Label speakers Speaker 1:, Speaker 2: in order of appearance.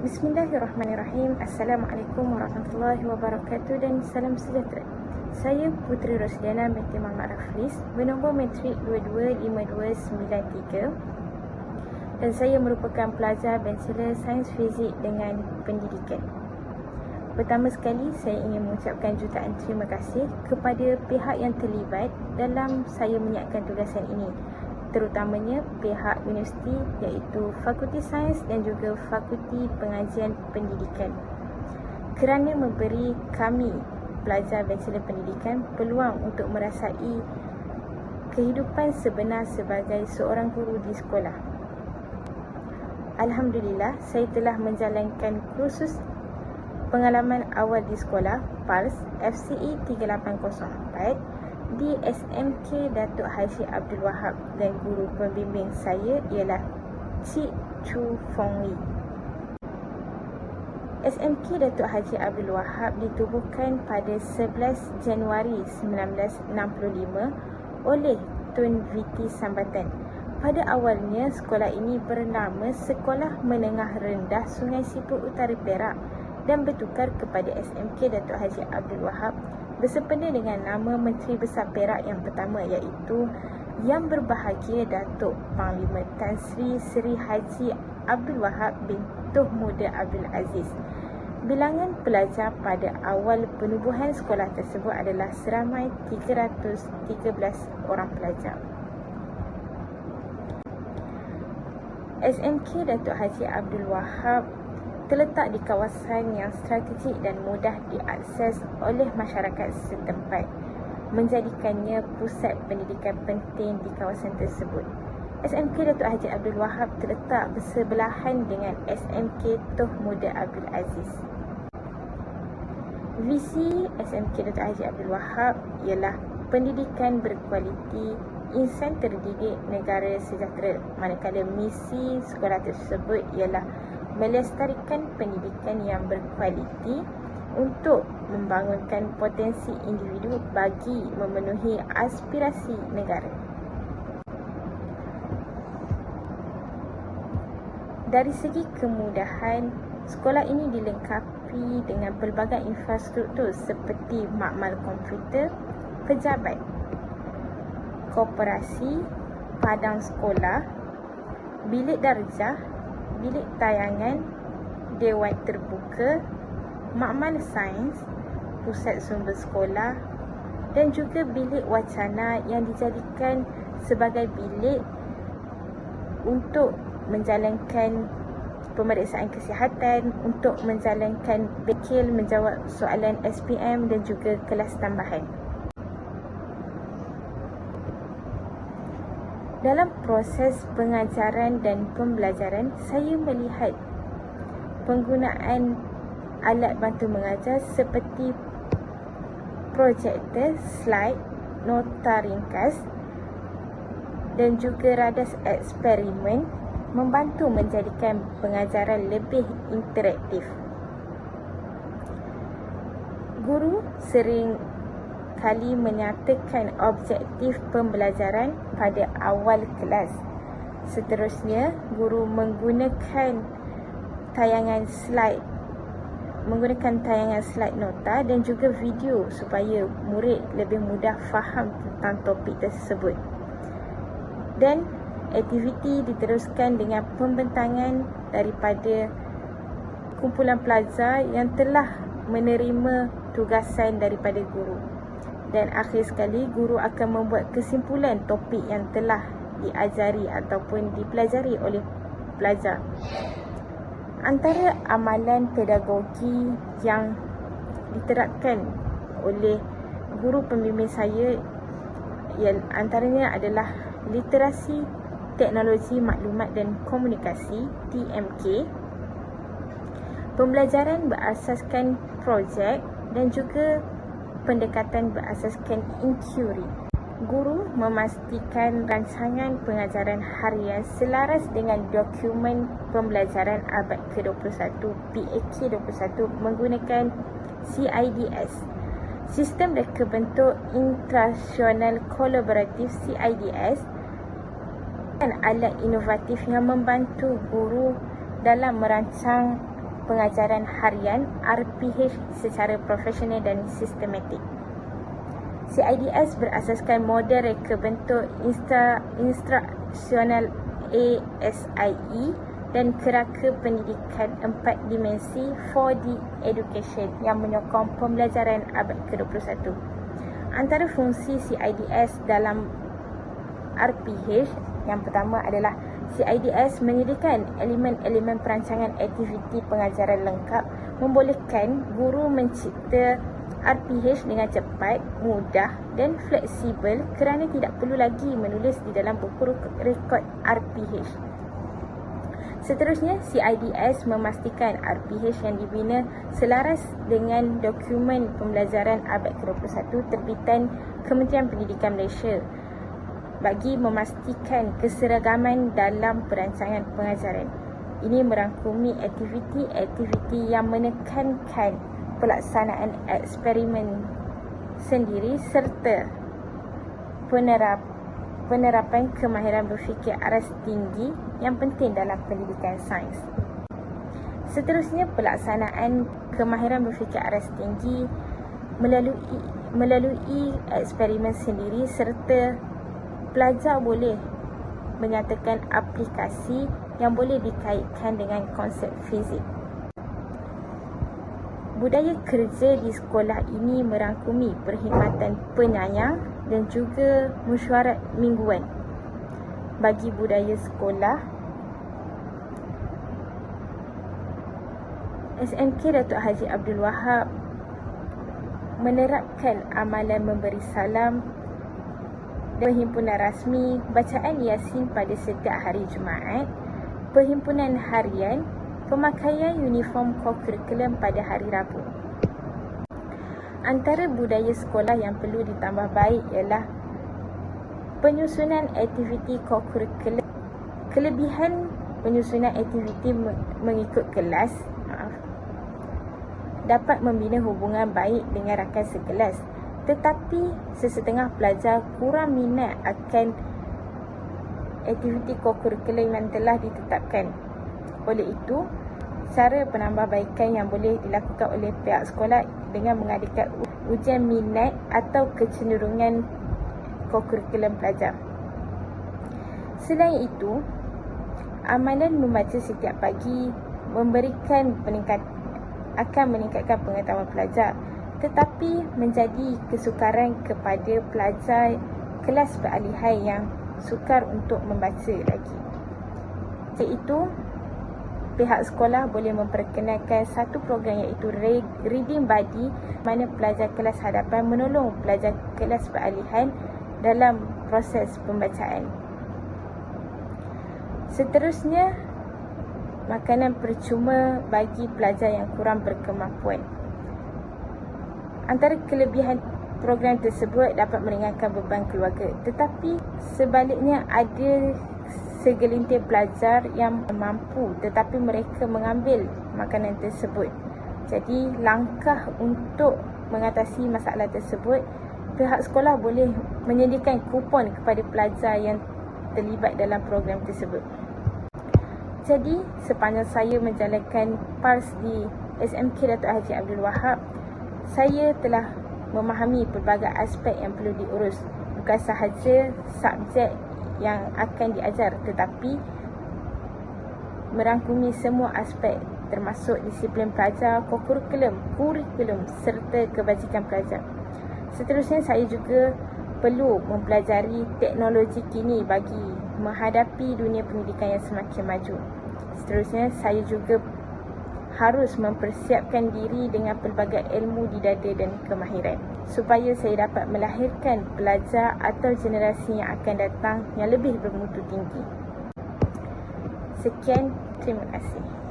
Speaker 1: Bismillahirrahmanirrahim. Assalamualaikum warahmatullahi wabarakatuh dan salam sejahtera. Saya Puteri Rosdiana binti Muhammad Raflis, bernombor matrik 225293 dan saya merupakan pelajar Bachelor Sains Fizik dengan Pendidikan. Pertama sekali, saya ingin mengucapkan jutaan terima kasih kepada pihak yang terlibat dalam saya menyiapkan tugasan ini, terutamanya pihak universiti iaitu Fakulti Sains dan juga Fakulti Pengajian Pendidikan kerana memberi kami pelajar Bachelor Pendidikan peluang untuk merasai kehidupan sebenar sebagai seorang guru di sekolah. Alhamdulillah, saya telah menjalankan kursus pengalaman awal di sekolah PALS FCE 3804 di SMK Datuk Haji Abdul Wahab dan guru pembimbing saya ialah Cik Chu Fong Wee. SMK Datuk Haji Abdul Wahab ditubuhkan pada 11 Januari 1965 oleh Tun Viti Sambatan. Pada awalnya, sekolah ini bernama Sekolah Menengah Rendah Sungai Siput Utara Perak dan bertukar kepada SMK Datuk Haji Abdul Wahab bersempena dengan nama Menteri Besar Perak yang pertama iaitu Yang Berbahagia Datuk Panglima Tan Sri Haji Abdul Wahab bin Tuh Muda Abdul Aziz. Bilangan pelajar pada awal penubuhan sekolah tersebut adalah seramai 313 orang pelajar. SMK Datuk Haji Abdul Wahab terletak di kawasan yang strategik dan mudah diakses oleh masyarakat setempat, menjadikannya pusat pendidikan penting di kawasan tersebut. SMK Datuk Haji Abdul Wahab terletak bersebelahan dengan SMK Tuh Muda Abdul Aziz. Visi SMK Datuk Haji Abdul Wahab ialah pendidikan berkualiti, insan terdidik, negara sejahtera, manakala misi sekolah tersebut ialah melestarikan pendidikan yang berkualiti untuk membangunkan potensi individu bagi memenuhi aspirasi negara. Dari segi kemudahan, sekolah ini dilengkapi dengan pelbagai infrastruktur seperti makmal komputer, pejabat, koperasi, padang sekolah, bilik darjah, bilik tayangan, dewan terbuka, makmal sains, pusat sumber sekolah dan juga bilik wacana yang dijadikan sebagai bilik untuk menjalankan pemeriksaan kesihatan, untuk menjalankan bekil menjawab soalan SPM dan juga kelas tambahan. Dalam proses pengajaran dan pembelajaran, saya melihat penggunaan alat bantu mengajar seperti projektor, slide, nota ringkas dan juga radas eksperimen membantu menjadikan pengajaran lebih interaktif. Guru sering kali menyatakan objektif pembelajaran pada awal kelas. Seterusnya, guru menggunakan tayangan slide nota dan juga video supaya murid lebih mudah faham tentang topik tersebut. Dan aktiviti diteruskan dengan pembentangan daripada kumpulan pelajar yang telah menerima tugasan daripada guru. Dan akhir sekali, guru akan membuat kesimpulan topik yang telah diajari ataupun dipelajari oleh pelajar. Antara amalan pedagogi yang diterapkan oleh guru pembimbing saya antaranya adalah literasi teknologi maklumat dan komunikasi (TMK), pembelajaran berasaskan projek dan juga pendekatan berasaskan inquiry. Guru memastikan rancangan pengajaran harian selaras dengan dokumen pembelajaran abad ke-21 PAK21 menggunakan CIDS, Sistem Reka Bentuk Intrasional Kolaboratif CIDS, dan alat inovatif yang membantu guru dalam merancang pengajaran harian RPH secara profesional dan sistematik. CIDS berasaskan model reka bentuk instruksional ASIE dan kerangka pendidikan 4 dimensi 4D Education yang menyokong pembelajaran abad ke-21. Antara fungsi CIDS dalam RPH yang pertama adalah CIDS menyediakan elemen-elemen perancangan aktiviti pengajaran lengkap, membolehkan guru mencipta RPH dengan cepat, mudah dan fleksibel kerana tidak perlu lagi menulis di dalam buku rekod RPH. Seterusnya, CIDS memastikan RPH yang dibina selaras dengan dokumen pembelajaran abad ke-21 terbitan Kementerian Pendidikan Malaysia bagi memastikan keseragaman dalam perancangan pengajaran. Ini merangkumi aktiviti-aktiviti yang menekankan pelaksanaan eksperimen sendiri serta penerapan kemahiran berfikir aras tinggi yang penting dalam pendidikan sains. Seterusnya, pelaksanaan kemahiran berfikir aras tinggi melalui eksperimen sendiri serta pelajar boleh menyatakan aplikasi yang boleh dikaitkan dengan konsep fizik. Budaya kerja di sekolah ini merangkumi perkhidmatan penyayang dan juga mesyuarat mingguan. Bagi budaya sekolah, SMK Datuk Haji Abdul Wahab menerapkan amalan memberi salam dan perhimpunan rasmi, bacaan Yasin pada setiap hari Jumaat, perhimpunan harian, pemakaian uniform co-curriculum pada hari Rabu. Antara budaya sekolah yang perlu ditambah baik ialah penyusunan aktiviti co-curriculum. Kelebihan penyusunan aktiviti mengikut kelas dapat membina hubungan baik dengan rakan sekelas. Tetapi sesetengah pelajar kurang minat akan aktiviti co-curriculum yang telah ditetapkan. Oleh itu, cara penambahbaikan yang boleh dilakukan oleh pihak sekolah dengan mengadakan ujian minat atau kecenderungan co-curriculum pelajar. Selain itu, amalan membaca setiap pagi akan meningkatkan pengetahuan pelajar, tetapi menjadi kesukaran kepada pelajar kelas peralihan yang sukar untuk membaca lagi. Iaitu, pihak sekolah boleh memperkenalkan satu program iaitu Reading Buddy, mana pelajar kelas hadapan menolong pelajar kelas peralihan dalam proses pembacaan. Seterusnya, makanan percuma bagi pelajar yang kurang berkemampuan. Antara kelebihan program tersebut dapat meringankan beban keluarga, tetapi sebaliknya ada segelintir pelajar yang mampu tetapi mereka mengambil makanan tersebut. Jadi langkah untuk mengatasi masalah tersebut, pihak sekolah boleh menyediakan kupon kepada pelajar yang terlibat dalam program tersebut. Jadi sepanjang saya menjalankan PARS di SMK Datuk Haji Abdul Wahab, saya telah memahami pelbagai aspek yang perlu diurus. Bukan sahaja subjek yang akan diajar, tetapi merangkumi semua aspek termasuk disiplin pelajar, kurikulum serta kebajikan pelajar. Seterusnya, saya juga perlu mempelajari teknologi kini bagi menghadapi dunia pendidikan yang semakin maju. Seterusnya, saya juga harus mempersiapkan diri dengan pelbagai ilmu di dada dan kemahiran supaya saya dapat melahirkan pelajar atau generasi yang akan datang yang lebih bermutu tinggi. Sekian, terima kasih.